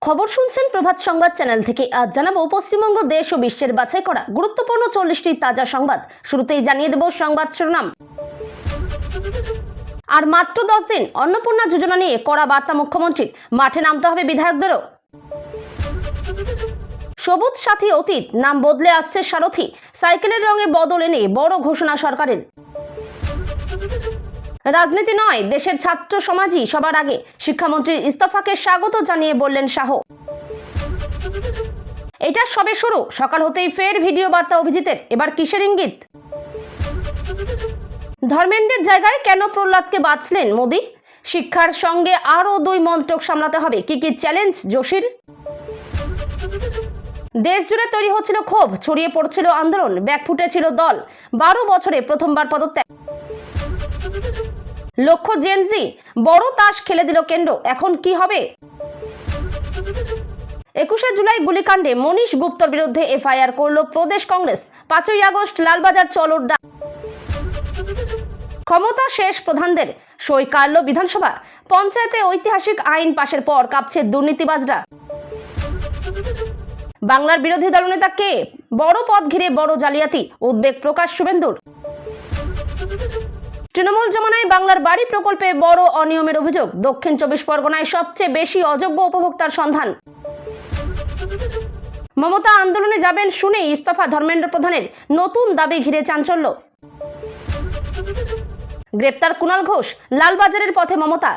খবর শুনছেন প্রভাত সংবাদ চ্যানেল থেকে। আজ জানাবো পশ্চিমবঙ্গ দেশ ও বিশ্বের বাছাই করা গুরুত্বপূর্ণ 40টি তাজা সংবাদ। শুরুতেই জানিয়ে দেব সংবাদ শিরোনাম। আর মাত্র 10 দিন অন্নপূর্ণা যোজনা নিয়ে কড়া বার্তা মুখ্যমন্ত্রীর, মাঠে নামতে হবে বিধায়কদেরও। সবুজ সাথী অতীত, নাম বদলে আসছে সারথি, সাইকেলের রঙে বদল এনে বড় ঘোষণা সরকারের। রাজনীতি নয়, দেশের ছাত্র সমাজই সবার আগে, শিক্ষামন্ত্রীর ইস্তফাকে স্বাগত জানিয়ে বললেন শাহ। এটা সবে শুরু, সকাল হতেই ফের ভিডিও বার্তা অভিজিতের, এবার কিসের ইঙ্গিত? ধর্মেন্দ্রের জায়গায় কেন প্রহ্লাদকে বাছলেন মোদী? শিক্ষার সঙ্গে আরও 2 মন্ত্রক সামলাতে হবে, কি কি চ্যালেঞ্জ যোশীর? দেশ জুড়ে তৈরি হচ্ছিল ক্ষোভ, ছড়িয়ে পড়ছিল আন্দোলন, ব্যাকফুটে ছিল দল, 12 বছরে প্রথমবার পদত্যাগ। লক্ষ্য জেনজি, বড় তাস খেলে দিল কেন্দ্র, এখন কি হবে? 21শে জুলাই গুলিকাণ্ডে মনীশ গুপ্তর বিরুদ্ধে এফআইআর করল প্রদেশ কংগ্রেস। 5ই আগস্ট লালবাজার চলোর ডাক। ক্ষমতা শেষ প্রধানদের, সই কাড়ল বিধানসভা। পঞ্চায়েতে ঐতিহাসিক আইন পাশের পর কাঁপছে দুর্নীতিবাজরা। বাংলার বিরোধী দলনেতা কে? বড় পদ ঘিরে বড় জালিয়াতি, উদ্বেগ প্রকাশ শুভেন্দুর। তৃণমূল জমানায় বাংলার বাড়ি প্রকল্পে বড় অনিয়মের অভিযোগ, দক্ষিণ 24 পরগনায় সবচেয়ে বেশি অযোগ্য উপভোক্তার সন্ধান। মমতা আন্দোলনে যাবেন শুনে ইস্তফা ধর্মেন্দ্র প্রধানের, নতুন দাবি ঘিরে চাঞ্চল্য। গ্রেপ্তার কুণাল ঘোষ, লালবাজারের পথে মমতা।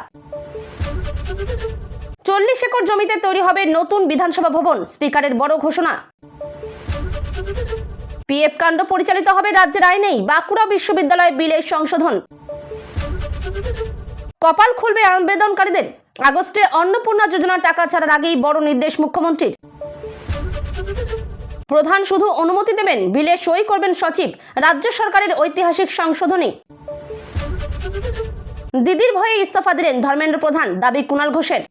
40 একর জমিতে তৈরি হবে নতুন বিধানসভা ভবন, স্পিকারের বড় ঘোষণা। পিএফ কাণ্ড পরিচালিত হবে রাজ্যের আইনেই, বাঁকুড়া বিশ্ববিদ্যালয় বিলের সংশোধন। কপাল খুলবে আবেদনকারীদের, আগস্টে অন্নপূর্ণা যোজনার টাকা ছাড়ার আগেই বড় নির্দেশ মুখ্যমন্ত্রীর। প্রধান শুধু অনুমতি দেবেন, বিলে সই করবেন সচিব, রাজ্য সরকারের ঐতিহাসিক সংশোধনী। দিদির ভয়ে ইস্তফা দিলেন ধর্মেন্দ্র প্রধান, দাবি কুণাল ঘোষের।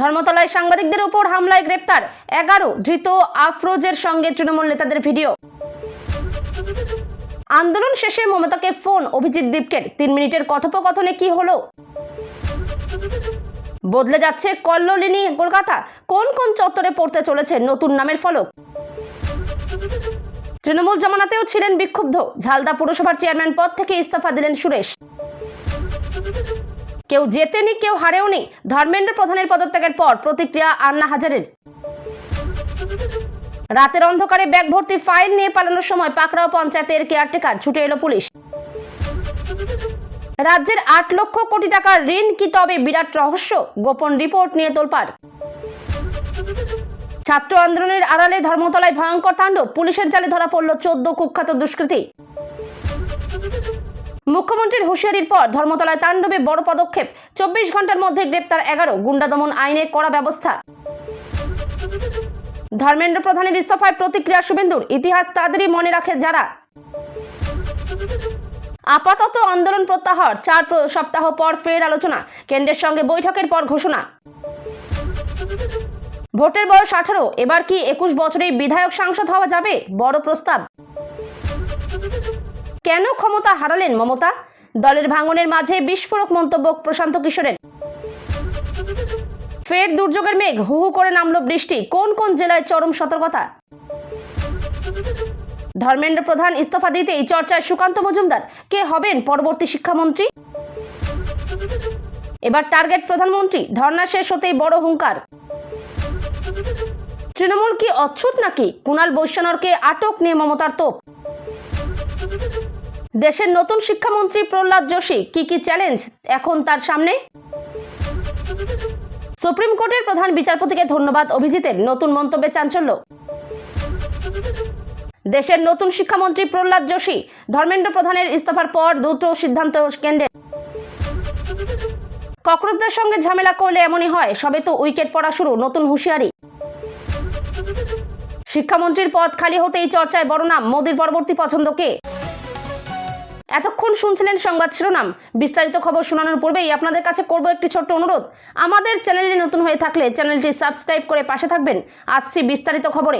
ধর্মতলায় সাংবাদিকদের উপর হামলায় গ্রেপ্তার 11, ধৃত আফরোজের সঙ্গে তৃণমূল নেতাদের ভিডিও। আন্দোলন শেষে মমতাকে ফোন অভিজিৎ দীপকের, 3 মিনিটের কথোপকথনে কি হলো? বদলে যাচ্ছে কল্লোলিনী কলকাতা, কোন কোন চত্বরে পড়তে চলেছে নতুন নামের ফলক? তৃণমূল জমানাতেও ছিলেন বিক্ষুব্ধ, ঝালদা পুরসভার চেয়ারম্যান পদ থেকে ইস্তফা দিলেন সুরেশ। কেউ জেতেনি, কেউ হারেওনি, ধর্মেন্দ্র প্রধানের পদত্যাগের পর প্রতিক্রিয়া আন্না হাজারের। রাতের অন্ধকারে ব্যাগ ভর্তি ফাইল নিয়ে পালানোর সময় পাকড়াও পঞ্চায়েতের কেয়ারটেকার, ছুটে এলো পুলিশ। রাজ্যের 8 লক্ষ কোটি টাকার ঋণ কি তবে বিরাট রহস্য? গোপন রিপোর্ট নিয়ে তোলপাড়। ছাত্র আন্দোলনের আড়ালে ধর্মতলায় ভয়ঙ্কর তাণ্ডব, পুলিশের জালে ধরা পড়ল 14 কুখ্যাত দুষ্কৃতী। মুখ্যমন্ত্রীর হুঁশিয়ারির পর ধর্মতলায় তাণ্ডবে বড় পদক্ষেপ, 24 ঘন্টার মধ্যে গ্রেপ্তার 11, গুন্ডা দমন আইনে কড়া ব্যবস্থা। ধর্মেন্দ্র প্রধানের ইস্তফায় প্রতিক্রিয়া শুভেন্দুর, ইতিহাস তাদেরই মনে রাখে যারা। আপাতত আন্দোলন প্রত্যাহার, 4 সপ্তাহ পর ফের আলোচনা, কেন্দ্রের সঙ্গে বৈঠকের পর ঘোষণা। ভোটের বয়স 18, এবার কি 21 বছরেই বিধায়ক সাংসদ হওয়া যাবে? বড় প্রস্তাব। কেন ক্ষমতা হারালেন মমতা? দলের ভাঙনের মাঝে বিস্ফোরক মন্তব্য প্রশান্ত কিশোরের। ফের দুর্যোগের মেঘ, হু হু করে নামলো বৃষ্টি, কোন কোন জেলায় চরম সতর্কতা? ধর্মেন্দ্র প্রধান ইস্তফা দিতেই চর্চায় সুকান্ত মজুমদার, কে হবেন পরবর্তী শিক্ষামন্ত্রী? এবার টার্গেট প্রধানমন্ত্রী, ধর্ণা শেষ হতেই বড় হুঙ্কার। তৃণমূল কি অচ্ছুত নাকি? কুণাল বৈশ্যানরকে আটক নিয়ে মমতার তোপ। দেশের নতুন শিক্ষামন্ত্রী প্রহ্লাদ যোশী, কি কি চ্যালেঞ্জ এখন তার সামনে? সুপ্রিম কোর্টের প্রধান বিচারপতিকে ধন্যবাদ অভিজিতের, নতুন মন্তব্যে চাঞ্চল্য। দেশের নতুন শিক্ষামন্ত্রী প্রহ্লাদ যোশী, ধর্মেন্দ্র প্রধানের ইস্তফার পর দ্রুত সিদ্ধান্ত কেন্দ্রের। ককরোচদের সঙ্গে ঝামেলা করলে এমনই হয়, সবে তো উইকেট পড়া শুরু, নতুন হুঁশিয়ারি। শিক্ষামন্ত্রীর পদ খালি হতেই চর্চায় বড় নাম, মোদীর পরবর্তী পছন্দ কে? এতক্ষণ শুনছিলেন সংবাদ শিরোনাম। বিস্তারিত খবর শোনানোর পূর্বেই আপনাদের কাছে করব একটি ছোট্ট অনুরোধ, আমাদের চ্যানেলে নতুন হয়ে থাকলে চ্যানেলটি সাবস্ক্রাইব করে পাশে থাকবেন। আসছি বিস্তারিত খবরে।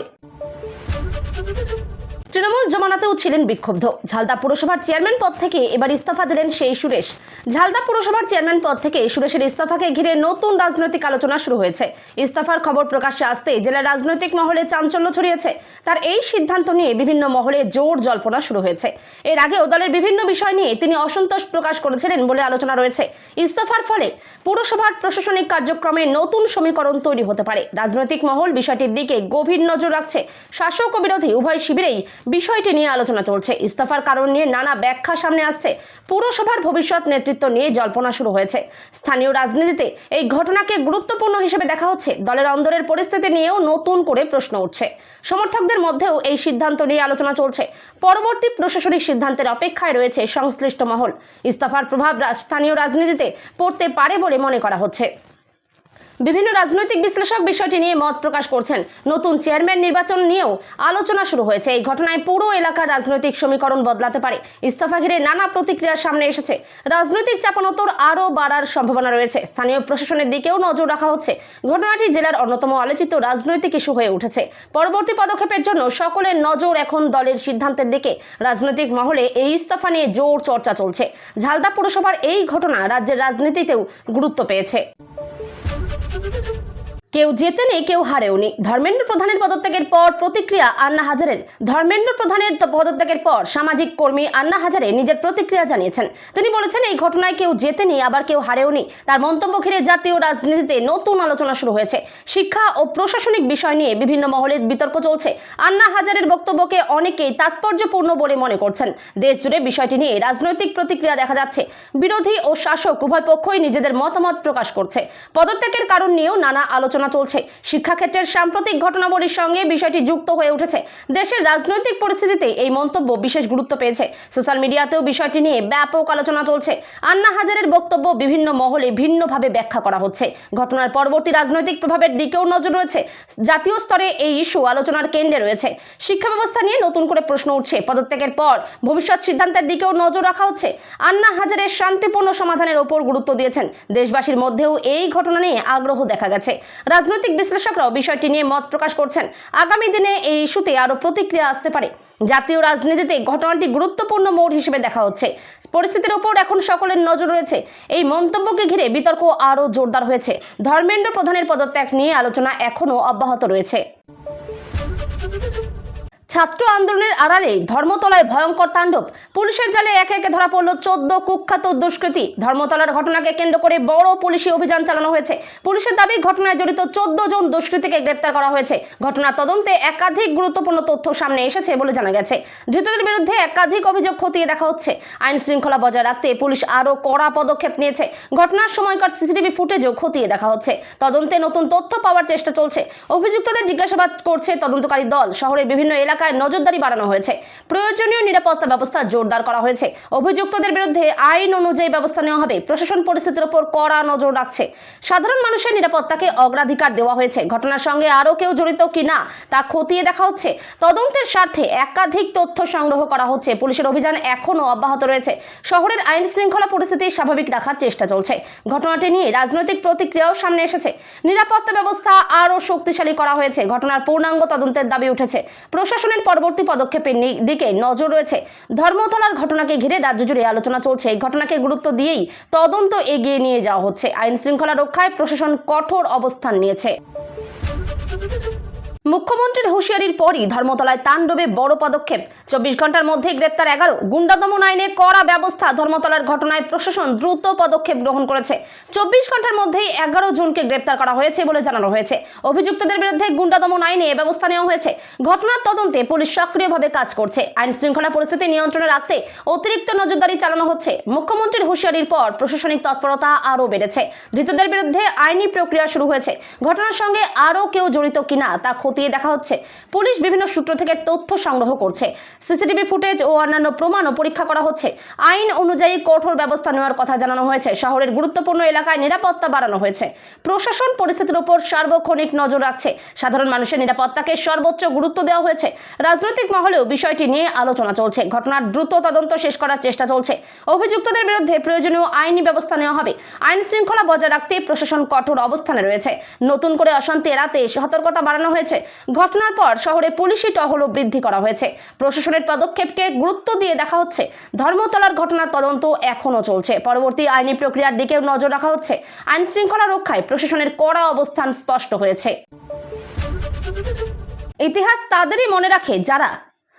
তৃণমূল জমানাতেও ছিলেন বিক্ষুব্ধ। ঝালদা পুরসভার চেয়ারম্যান পদ থেকে এবার ইস্তফা দিলেন সেই সুরেশ। ঝালদা পুরসভার চেয়ারম্যান পদ থেকে সুরেশের ইস্তফাকে ঘিরে নতুন রাজনৈতিক আলোচনা শুরু হয়েছে। ইস্তফার খবর প্রকাশ্যে আসতেই জেলার রাজনৈতিক মহলে চাঞ্চল্য ছড়িয়েছে। তার এই সিদ্ধান্ত নিয়ে বিভিন্ন মহলে জোর জল্পনা শুরু হয়েছে। এর আগেও দলের বিভিন্ন বিষয় নিয়ে তিনি অসন্তোষ প্রকাশ করেছিলেন বলে আলোচনা রয়েছে। ইস্তফার ফলে পুরসভার প্রশাসনিক কার্যক্রমে নতুন সমীকরণ তৈরি হতে পারে। রাজনৈতিক মহল বিষয়টির দিকে গভীর নজর রাখছে। শাসক ও বিরোধী উভয় শিবিরেই বিষয়টি নিয়ে আলোচনা চলছে। ইস্তফার কারণ নিয়ে নানা ব্যাখ্যা সামনে আসছে। পুরসভার ভবিষ্যৎ নেতৃত্ব নিয়ে জল্পনা শুরু হয়েছে। স্থানীয় রাজনীতিতে এই ঘটনাকে গুরুত্বপূর্ণ হিসেবে দেখা হচ্ছে। দলের অন্দরের পরিস্থিতি নিয়েও নতুন করে প্রশ্ন উঠছে। সমর্থকদের মধ্যেও এই সিদ্ধান্ত নিয়ে আলোচনা চলছে। পরবর্তী প্রশাসনিক সিদ্ধান্তের অপেক্ষায় রয়েছে সংশ্লিষ্ট মহল। ইস্তফার প্রভাব স্থানীয় রাজনীতিতে পড়তে পারে বলে মনে করা হচ্ছে। বিভিন্ন রাজনৈতিক বিশ্লেষক বিষয়টি নিয়ে মত প্রকাশ করছেন। নতুন চেয়ারম্যান নির্বাচন নিয়েও আলোচনা শুরু হয়েছে। এই ঘটনায় পুরো এলাকার রাজনৈতিক সমীকরণ বদলাতে পারে। ইস্তফা ঘিরে নানা প্রতিক্রিয়া সামনে এসেছে। রাজনৈতিক চাপানোতর আরও বাড়ার সম্ভাবনা রয়েছে। স্থানীয় প্রশাসনের দিকেও নজর রাখা হচ্ছে। ঘটনাটি জেলার অন্যতম আলোচিত রাজনৈতিক ইস্যু হয়ে উঠেছে। পরবর্তী পদক্ষেপের জন্য সকলের নজর এখন দলের সিদ্ধান্তের দিকে। রাজনৈতিক মহলে এই ইস্তফা নিয়ে জোর চর্চা চলছে। ঝালদা পুরসভার এই ঘটনা রাজ্যের রাজনীতিতেও গুরুত্ব পেয়েছে। কেউ জেতেনি, কেউ হারেওনি। ধর্মেন্দ্র প্রধানের পদত্যাগের পর প্রতিক্রিয়া আন্না হাজারের। ধর্মেন্দ্র প্রধানের পদত্যাগের পর সামাজিক কর্মী আন্না হাজারে নিজের প্রতিক্রিয়া জানিয়েছেন। তিনি বলেছেন, এই ঘটনায় কেউ জেতেনি, আবার কেউ হারেওনি। তার মন্তব্য ঘিরে জাতীয় রাজনীতিতে নতুন আলোচনা শুরু হয়েছে। শিক্ষা ও প্রশাসনিক বিষয় নিয়ে বিভিন্ন মহলে বিতর্ক চলছে। আন্না হাজারের বক্তব্যকে অনেকেই তাৎপর্যপূর্ণ বলে মনে করছেন। দেশ জুড়ে বিষয়টি নিয়ে রাজনৈতিক প্রতিক্রিয়া দেখা যাচ্ছে। বিরোধী ও শাসক উভয় পক্ষই নিজেদের মতামত প্রকাশ করছে। পদত্যাগের কারণ নিয়েও নানা আলোচনা চলছে। শিক্ষাক্ষেত্রের সাম্প্রতিক ঘটনাবলীর সঙ্গে বিষয়টি যুক্ত হয়ে উঠেছে। দেশের রাজনৈতিক পরিস্থিতিতে এই মন্তব্য বিশেষ গুরুত্ব পেয়েছে। সোশ্যাল মিডিয়াতেও বিষয়টি নিয়ে ব্যাপক আলোচনা চলছে। আন্না হাজারের বক্তব্য বিভিন্ন মহলে ভিন্নভাবে ব্যাখ্যা করা হচ্ছে। ঘটনার পরবর্তী রাজনৈতিক প্রভাবের দিকেও নজর রয়েছে। জাতীয় স্তরে এই ইস্যু আলোচনার কেন্দ্রে রয়েছে। শিক্ষা ব্যবস্থা নিয়ে নতুন করে প্রশ্ন উঠছে। পদত্যাগের পর ভবিষ্যৎ সিদ্ধান্তের দিকেও নজর রাখা হচ্ছে। আন্না হাজারের শান্তিপূর্ণ সমাধানের ওপর গুরুত্ব দিয়েছেন। দেশবাসীর মধ্যেও এই ঘটনা নিয়ে আগ্রহ দেখা গেছে। রাজনৈতিক বিশ্লেষকরাও বিষয়টি নিয়ে মত প্রকাশ করছেন। আগামী দিনে এই ইস্যুতে আরও প্রতিক্রিয়া আসতে পারে। জাতীয় রাজনীতিতে ঘটনাটি গুরুত্বপূর্ণ মোড় হিসেবে দেখা হচ্ছে। পরিস্থিতির ওপর এখন সকলের নজর রয়েছে। এই মন্তব্যকে ঘিরে বিতর্ক আরও জোরদার হয়েছে। ধর্মেন্দ্র প্রধানের পদত্যাগ নিয়ে আলোচনা এখনও অব্যাহত রয়েছে। ছাত্র আন্দোলনের আড়ালে ধর্মতলায় ভয়ঙ্কর তাণ্ডব। পুলিশের জালে একে একে ধরা পড়ল 14 কুখ্যাত দুষ্কৃতী। ধর্মতলার ঘটনাকে কেন্দ্র করে বড় পুলিশি অভিযান চালানো হয়েছে। পুলিশের দাবি, ঘটনায় জড়িত 14 জন দুষ্কৃতীকে গ্রেপ্তার করা হয়েছে। ঘটনার তদন্তে একাধিক গুরুত্বপূর্ণ তথ্য সামনে এসেছে বলে জানা গেছে। ধৃতদের বিরুদ্ধে একাধিক অভিযোগ খতিয়ে দেখা হচ্ছে। আইন শৃঙ্খলা বজায় রাখতে পুলিশ আরও কড়া পদক্ষেপ নিয়েছে। ঘটনার সময়কার সিসিটিভি ফুটেজও খতিয়ে দেখা হচ্ছে। তদন্তে নতুন তথ্য পাওয়ার চেষ্টা চলছে। অভিযুক্তদের জিজ্ঞাসাবাদ করছে তদন্তকারী দল। শহরের বিভিন্ন এলাকায় নজরদারি বাড়ানো হয়েছে। প্রয়োজনীয় নিরাপত্তা ব্যবস্থা জোরদার করা হয়েছে। অভিযুক্তদের বিরুদ্ধে আইন অনুযায়ী ব্যবস্থা নেওয়া হবে। প্রশাসন পরিস্থিতির উপর কড়া নজর রাখছে। সাধারণ মানুষের নিরাপত্তাকে অগ্রাধিকার দেওয়া হয়েছে। ঘটনার সঙ্গে আরও কেউ জড়িত কিনা তা খতিয়ে দেখা হচ্ছে। তদন্তের স্বার্থে একাধিক তথ্য সংগ্রহ করা হচ্ছে। পুলিশের অভিযান এখনও অব্যাহত রয়েছে। শহরের আইন শৃঙ্খলা পরিস্থিতি স্বাভাবিক রাখার চেষ্টা চলছে। ঘটনাটি নিয়ে রাজনৈতিক প্রতিক্রিয়াও সামনে এসেছে। নিরাপত্তা ব্যবস্থা আরও শক্তিশালী করা হয়েছে। ঘটনার পূর্ণাঙ্গ তদন্তের দাবি উঠেছে। প্রশাসনের পরবর্তী পদক্ষেপের দিকে নজর রয়েছে। ধর্মতলার ঘটনাকে ঘিরে রাজ্য জুড়ে আলোচনা চলছে। এই ঘটনাকে গুরুত্ব দিয়েই তদন্ত এগিয়ে নিয়ে যাওয়া হচ্ছে। আইন শৃঙ্খলা রক্ষায় প্রশাসন কঠোর অবস্থান নিয়েছে। মুখ্যমন্ত্রীর হুঁশিয়ারির পরই ধর্মতলায় তাণ্ডবে বড় পদক্ষেপ। 24 ঘন্টার মধ্যে গ্রেপ্তার 11। গুন্ডা দমন আইনে কড়া ব্যবস্থা। ধর্মতলার ঘটনায় প্রশাসন দ্রুত পদক্ষেপ গ্রহণ করেছে। 24 ঘন্টার মধ্যেই 11 জনকে গ্রেপ্তার করা হয়েছে বলে জানানো হয়েছে। অভিযুক্তদের বিরুদ্ধে গুন্ডা দমন আইনে ব্যবস্থা নেওয়া হয়েছে। ঘটনার তদন্তে পুলিশ সক্রিয়ভাবে কাজ করছে। আইন শৃঙ্খলা পরিস্থিতি নিয়ন্ত্রণে রাখতে অতিরিক্ত নজরদারি চালানো হচ্ছে। মুখ্যমন্ত্রীর হুঁশিয়ারির পর প্রশাসনিক তৎপরতা আরও বেড়েছে। ধৃতদের বিরুদ্ধে আইনি প্রক্রিয়া শুরু হয়েছে। ঘটনার সঙ্গে আরও কেউ জড়িত কিনা তা খতিয়ে দেখা হচ্ছে। পুলিশ বিভিন্ন সূত্র থেকে তথ্য সংগ্রহ করছে। সিসিটিভি ফুটেজ ও অন্যান্য প্রমাণও পরীক্ষা করা হচ্ছে। আইন অনুযায়ী কঠোর ব্যবস্থা নেওয়ার কথা জানানো হয়েছে। শহরের গুরুত্বপূর্ণ এলাকায় নিরাপত্তা বাড়ানো হয়েছে। প্রশাসন পরিস্থিতির উপর সার্বক্ষণিক নজর রাখছে। সাধারণ মানুষের নিরাপত্তাকে সর্বোচ্চ গুরুত্ব দেওয়া হয়েছে। রাজনৈতিক মহলেও বিষয়টি নিয়ে আলোচনা চলছে। ঘটনার দ্রুত তদন্ত শেষ করার চেষ্টা চলছে। অভিযুক্তদের বিরুদ্ধে প্রয়োজনীয় আইনি ব্যবস্থা নেওয়া হবে। আইন শৃঙ্খলা বজায় রাখতে প্রশাসন কঠোর অবস্থানে রয়েছে। নতুন করে অশান্তি এড়াতে সতর্কতা বাড়ানো হয়েছে। ঘটনার পর শহরে পুলিশি টহলও বৃদ্ধি করা হয়েছে। প্রশাসনের পদক্ষেপকে গুরুত্ব দিয়ে দেখা হচ্ছে। ধর্মতলার ঘটনার তদন্ত এখনও চলছে। পরবর্তী আইনি প্রক্রিয়ার দিকেও নজর রাখা হচ্ছে। আইন শৃঙ্খলা রক্ষায় প্রশাসনের কড়া অবস্থান স্পষ্ট হয়েছে। ইতিহাস তাদেরই মনে রাখে যারা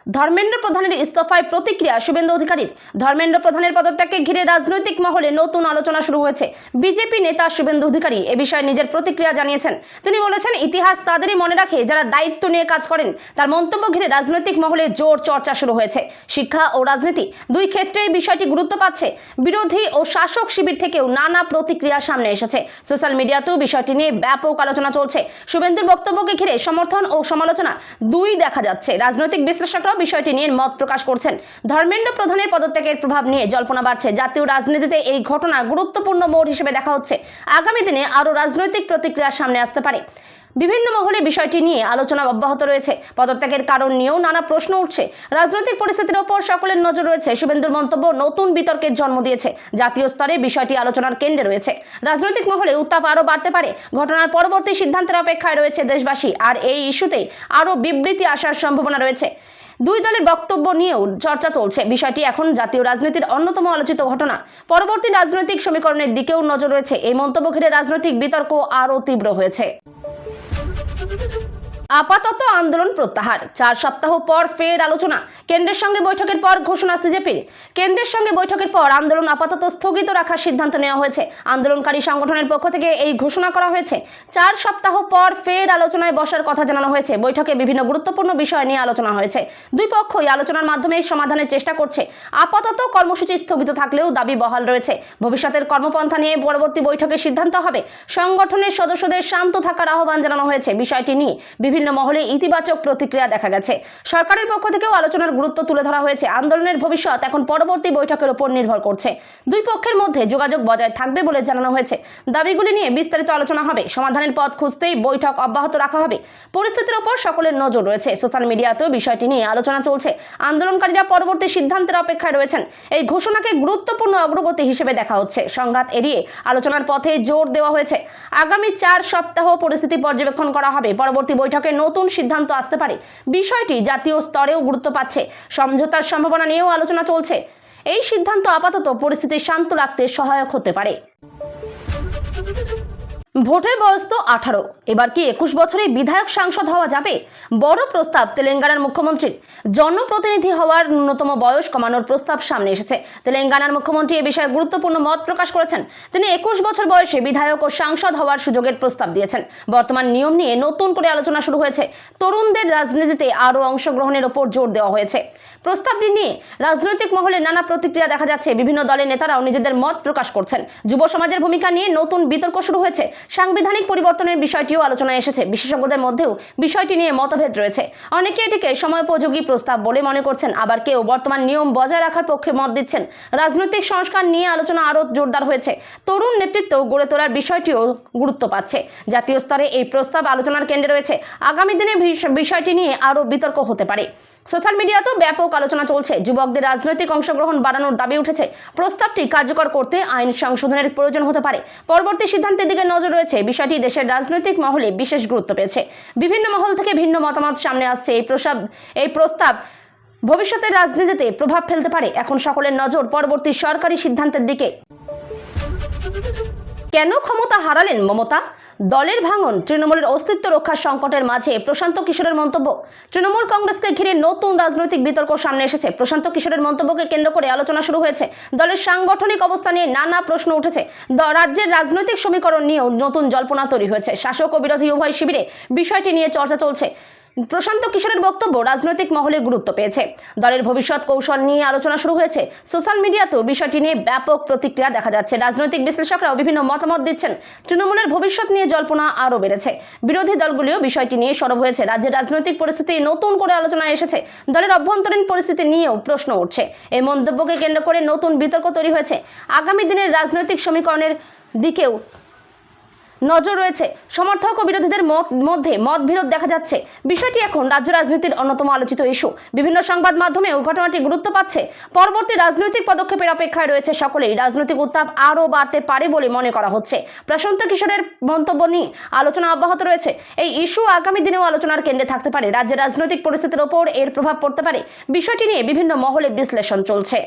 ধর্মেন্দ্র প্রধানের ইস্তফায় প্রতিক্রিয়া শুভেন্দু অধিকারীর। ধর্মেন্দ্র প্রধানের পদত্যাগকে ঘিরে রাজনৈতিক মহলে নতুন আলোচনা শুরু হয়েছে। বিজেপি নেতা শুভেন্দু অধিকারী এ বিষয়ে নিজের প্রতিক্রিয়া জানিয়েছেন। তিনি বলেছেন, ইতিহাস তাদেরই মনে রাখে যারা দায়িত্ব নিয়ে কাজ করেন। তার মন্তব্য ঘিরে রাজনৈতিক মহলে জোর চর্চা শুরু হয়েছে। শিক্ষা ও রাজনীতি দুই ক্ষেত্রেই বিষয়টি গুরুত্ব পাচ্ছে। বিরোধী ও শাসক শিবির থেকেও নানা প্রতিক্রিয়া সামনে এসেছে। সোশ্যাল মিডিয়াতেও বিষয়টি নিয়ে ব্যাপক আলোচনা চলছে। শুভেন্দুর বক্তব্যকে ঘিরে সমর্থন ও সমালোচনা দুই দেখা যাচ্ছে। রাজনৈতিক বিশ্লেষকরা বিষয়টি নিয়ে মত প্রকাশ করছেন। ধর্মেন্দ্র প্রধানের পদত্যাগের প্রভাব নিয়ে জল্পনা বাড়ছে। জাতীয় রাজনীতিতে এই ঘটনা গুরুত্বপূর্ণ মোড় হিসেবে দেখা হচ্ছে। আগামী দিনে আরও রাজনৈতিক প্রতিক্রিয়া সামনে আসতে পারে। বিভিন্ন মহলে বিষয়টি নিয়ে আলোচনা অব্যাহত রয়েছে। পদত্যাগের কারণ নিয়েও নানা প্রশ্ন উঠছে। রাজনৈতিক পরিস্থিতির ওপর সকলের নজর রয়েছে। শুভেন্দুর মন্তব্য নতুন বিতর্কের জন্ম দিয়েছে। জাতীয় স্তরে বিষয়টি আলোচনার কেন্দ্রে রয়েছে। রাজনৈতিক মহলে উত্তাপ আরও বাড়তে পারে। ঘটনার পরবর্তী সিদ্ধান্তের অপেক্ষায় রয়েছে দেশবাসী। আর এই ইস্যুতেই আরও বিবৃতি আসার সম্ভাবনা রয়েছে। দুই দলের বক্তব্য নিয়েও চর্চা চলছে। বিষয়টি এখন জাতীয় রাজনীতির অন্যতম আলোচিত ঘটনা। পরবর্তী রাজনৈতিক সমীকরণের দিকেও নজর রয়েছে। এই মন্তব্য ঘিরে রাজনৈতিক বিতর্ক আরও তীব্র হয়েছে। আপাতত আন্দোলন প্রত্যাহার, 4 সপ্তাহ পর ফের আলোচনা। কেন্দ্রের সঙ্গে বৈঠকের পর ঘোষণা সিজেপির। কেন্দ্রের সঙ্গে বৈঠকের পর আন্দোলন আপাতত স্থগিত রাখার সিদ্ধান্ত নেওয়া হয়েছে। আন্দোলনকারী সংগঠনের পক্ষ থেকে এই ঘোষণা করা হয়েছে। 4 সপ্তাহ পর ফের আলোচনায় বসার কথা জানানো হয়েছে। বৈঠকে বিভিন্ন গুরুত্বপূর্ণ বিষয় নিয়ে আলোচনা হয়েছে। দুই পক্ষই আলোচনার মাধ্যমে সমাধানের চেষ্টা করছে। আপাতত কর্মসূচি স্থগিত থাকলেও দাবি বহাল রয়েছে। ভবিষ্যতের কর্মপন্থা নিয়ে পরবর্তী বৈঠকে সিদ্ধান্ত হবে। সংগঠনের সদস্যদের শান্ত থাকার আহ্বান জানানো হয়েছে। বিষয়টি নিয়ে বিভিন্ন মহলে ইতিবাচক প্রতিক্রিয়া দেখা গেছে। সরকারের পক্ষ থেকেও আলোচনার গুরুত্ব তুলে ধরা হয়েছে। আন্দোলনের ভবিষ্যৎ এখন পরবর্তী বৈঠকের উপর নির্ভর করছে। দুই পক্ষের মধ্যে যোগাযোগ বজায় থাকবে বলে জানানো হয়েছে। দাবিগুলি নিয়ে বিস্তারিত আলোচনা হবে। সমাধানের পথ খুঁজতেই বৈঠক অব্যাহত রাখা হবে। পরিস্থিতির উপর সকলের নজর রয়েছে। সোশ্যাল মিডিয়াতেও বিষয়টি নিয়ে আলোচনা চলছে। আন্দোলনকারীরা পরবর্তী সিদ্ধান্তের অপেক্ষায় রয়েছেন। এই ঘোষণাকে গুরুত্বপূর্ণ অগ্রগতি হিসেবে দেখা হচ্ছে। সংঘাত এড়িয়ে আলোচনার পথে জোর দেওয়া হয়েছে। আগামী 4 সপ্তাহ পরিস্থিতি পর্যবেক্ষণ করা হবে। পরবর্তী বৈঠকে নতুন সিদ্ধান্ত আসতে পারে। বিষয়টি জাতীয় স্তরেও গুরুত্ব পাচ্ছে। সমঝোতার সম্ভাবনা নিয়েও আলোচনা চলছে। এই সিদ্ধান্ত আপাতত পরিস্থিতি শান্ত রাখতে সহায়ক হতে পারে। ভোটের বয়স তো 18, এবার কি 21 বছরে বিধায়ক সাংসদ হওয়া যাবে? বড় প্রস্তাব তেলেঙ্গানার মুখ্যমন্ত্রীর। জনপ্রতিনিধি হওয়ার ন্যূনতম বয়স কমানোর প্রস্তাব সামনে এসেছে। তেলেঙ্গানার মুখ্যমন্ত্রী এ বিষয়ে গুরুত্বপূর্ণ মত প্রকাশ করেছেন। তিনি 21 বছর বয়সে বিধায়ক ও সাংসদ হওয়ার সুযোগের প্রস্তাব দিয়েছেন। বর্তমান নিয়ম নিয়ে নতুন করে আলোচনা শুরু হয়েছে। তরুণদের রাজনীতিতে আরও অংশগ্রহণের ওপর জোর দেওয়া হয়েছে। প্রস্তাবটি নিয়ে রাজনৈতিক মহলে নানা প্রতিক্রিয়া দেখা যাচ্ছে। বিভিন্ন দলের নেতারাও নিজেদের মত প্রকাশ করছেন। যুব সমাজের ভূমিকা নিয়ে নতুন বিতর্ক শুরু হয়েছে। সাংবিধানিক পরিবর্তনের বিষয়টিও আলোচনায় এসেছে। বিশেষজ্ঞদের মধ্যেও বিষয়টি নিয়ে মতভেদ রয়েছে। অনেকে এটিকে সময়োপযোগী প্রস্তাব বলে মনে করছেন, আবার কেউ বর্তমান নিয়ম বজায় রাখার পক্ষে মত দিচ্ছেন। রাজনৈতিক সংস্কার নিয়ে আলোচনা আরও জোরদার হয়েছে। তরুণ নেতৃত্ব গড়ে তোলার বিষয়টিও গুরুত্ব পাচ্ছে। জাতীয় স্তরে এই প্রস্তাব আলোচনার কেন্দ্রে রয়েছে। আগামী দিনে বিষয়টি নিয়ে আরও বিতর্ক হতে পারে। সোশ্যাল মিডিয়াতেও ব্যাপক আলোচনা চলছে। যুবকদের রাজনৈতিক অংশগ্রহণ বাড়ানোর দাবি উঠেছে। প্রস্তাবটি কার্যকর করতে আইন সংশোধনের প্রয়োজন হতে পারে। পরবর্তী সিদ্ধান্তের দিকে নজর রয়েছে। বিষয়টি দেশের রাজনৈতিক মহলে বিশেষ গুরুত্ব পেয়েছে। বিভিন্ন মহল থেকে ভিন্ন মতামত সামনে আসছে। এই প্রস্তাব ভবিষ্যতের রাজনীতিতে প্রভাব ফেলতে পারে। এখন সকলের নজর পরবর্তী সরকারি সিদ্ধান্তের দিকে। কেন ক্ষমতা হারালেন মমতা? দলের ভাঙন, তৃণমূলের অস্তিত্ব রক্ষার সংকটের মাঝে প্রশান্ত কিশোরের মন্তব্য। তৃণমূল কংগ্রেসকে ঘিরে নতুন রাজনৈতিক বিতর্ক সামনে এসেছে। প্রশান্ত কিশোরের মন্তব্যকে কেন্দ্র করে আলোচনা শুরু হয়েছে। দলের সাংগঠনিক অবস্থা নিয়ে নানা প্রশ্ন উঠেছে। রাজ্যের রাজনৈতিক সমীকরণ নিয়েও নতুন জল্পনা তৈরি হয়েছে। শাসক ও বিরোধী উভয় শিবিরে বিষয়টি নিয়ে চর্চা চলছে। প্রশান্ত কিশোরের বক্তব্য রাজনৈতিক মহলে গুরুত্ব পেয়েছে। দলের ভবিষ্যৎ কৌশল নিয়ে আলোচনা শুরু হয়েছে। সোশ্যাল মিডিয়াতেও বিষয়টি নিয়ে ব্যাপক প্রতিক্রিয়া দেখা যাচ্ছে। রাজনৈতিক বিশ্লেষকরাও বিভিন্ন মতামত দিচ্ছেন। তৃণমূলের ভবিষ্যৎ নিয়ে জল্পনা আরও বেড়েছে। বিরোধী দলগুলিও বিষয়টি নিয়ে সরব হয়েছে। রাজ্যের রাজনৈতিক পরিস্থিতি নতুন করে আলোচনায় এসেছে। দলের অভ্যন্তরীণ পরিস্থিতি নিয়েও প্রশ্ন উঠছে। এই মন্তব্যকে কেন্দ্র করে নতুন বিতর্ক তৈরি হয়েছে। আগামী দিনের রাজনৈতিক সমীকরণের দিকেও নজর রয়েছে। সমর্থক ও বিরোধীদের মধ্যে মতবিরোধ দেখা যাচ্ছে। বিষয়টি এখন রাজ্য রাজনীতির অন্যতম আলোচিত ইস্যু। বিভিন্ন সংবাদ মাধ্যমে ওই ঘটনাটি গুরুত্ব পাচ্ছে। পরবর্তী রাজনৈতিক পদক্ষেপের অপেক্ষায় রয়েছে সকলেই। রাজনৈতিক উত্তাপ আরও বাড়তে পারে বলে মনে করা হচ্ছে। প্রশান্ত কিশোরের মন্তব্য নিয়ে আলোচনা অব্যাহত রয়েছে। এই ইস্যু আগামী দিনেও আলোচনার কেন্দ্রে থাকতে পারে। রাজ্যের রাজনৈতিক পরিস্থিতির ওপর এর প্রভাব পড়তে পারে। বিষয়টি নিয়ে বিভিন্ন মহলে বিশ্লেষণ চলছে।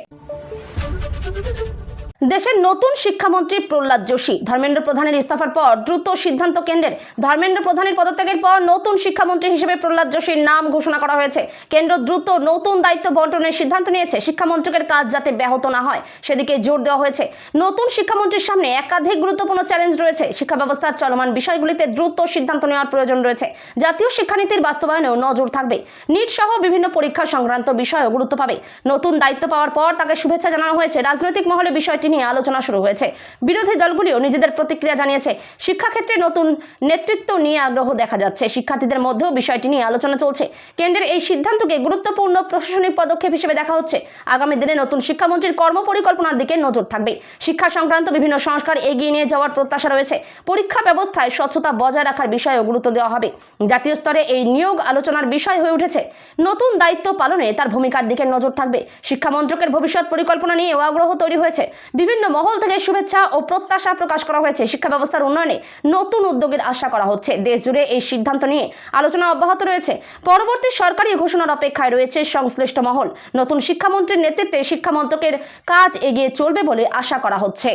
দেশের নতুন শিক্ষামন্ত্রী প্রহ্লাদ যোশী। ধর্মেন্দ্র প্রধানের ইস্তফার পর দ্রুত সিদ্ধান্ত কেন্দ্রের। ধর্মেন্দ্র প্রধানের পদত্যাগের পর নতুন শিক্ষামন্ত্রী হিসেবে প্রহ্লাদ যোশীর নাম ঘোষণা করা হয়েছে। কেন্দ্র দ্রুত নতুন দায়িত্ব বন্টনের সিদ্ধান্ত নিয়েছে। শিক্ষামন্ত্রকের কাজ যাতে ব্যাহত না হয় সেদিকে জোর দেওয়া হয়েছে। নতুন শিক্ষামন্ত্রীর সামনে একাধিক গুরুত্বপূর্ণ চ্যালেঞ্জ রয়েছে। শিক্ষা ব্যবস্থার চলমান বিষয়গুলিতে দ্রুত সিদ্ধান্ত নেওয়ার প্রয়োজন রয়েছে। জাতীয় শিক্ষানীতির বাস্তবায়নেও নজর থাকবে। নিট সহ বিভিন্ন পরীক্ষা সংক্রান্ত বিষয়েও গুরুত্ব পাবে। নতুন দায়িত্ব পাওয়ার পর তাকে শুভেচ্ছা জানানো হয়েছে। রাজনৈতিক মহলে বিষয়টি নিয়ে আলোচনা শুরু হয়েছে। বিরোধী দলগুলিও নিজেদের প্রতিক্রিয়া জানিয়েছে। শিক্ষাক্ষেত্রে নতুন নেতৃত্ব নিয়ে আগ্রহ দেখা যাচ্ছে। শিক্ষার্থীদের মধ্যেও বিষয়টি নিয়ে আলোচনা চলছে। কেন্দ্রের এই সিদ্ধান্তকে গুরুত্বপূর্ণ প্রশাসনিক পদক্ষেপ হিসেবে দেখা হচ্ছে। আগামী দিনে নতুন শিক্ষামন্ত্রীর কর্মপরিকল্পনার দিকে নজর থাকবে। শিক্ষা সংক্রান্ত বিভিন্ন সংস্কার এগিয়ে নিয়ে যাওয়ার প্রত্যাশা রয়েছে। পরীক্ষা ব্যবস্থায় স্বচ্ছতা বজায় রাখার বিষয়েও গুরুত্ব দেওয়া হবে। জাতীয় স্তরে এই নিয়োগ আলোচনার বিষয় হয়ে উঠেছে। নতুন দায়িত্ব পালনে তার ভূমিকার দিকে নজর থাকবে। শিক্ষামন্ত্রকের ভবিষ্যৎ পরিকল্পনা নিয়েও আগ্রহ তৈরি হয়েছে। বিভিন্ন মহল থেকে শুভেচ্ছা ও প্রত্যাশা প্রকাশ করা হয়েছে। শিক্ষা ব্যবস্থার উন্নয়নে নতুন উদ্যোগের আশা করা হচ্ছে। দেশ জুড়ে এই সিদ্ধান্ত নিয়ে আলোচনা অব্যাহত রয়েছে। পরবর্তী সরকারি ঘোষণার অপেক্ষায় রয়েছে সংশ্লিষ্ট মহল। নতুন শিক্ষামন্ত্রীর নেতৃত্বে শিক্ষা মন্ত্রকের কাজ এগিয়ে চলবে বলে আশা করা হচ্ছে।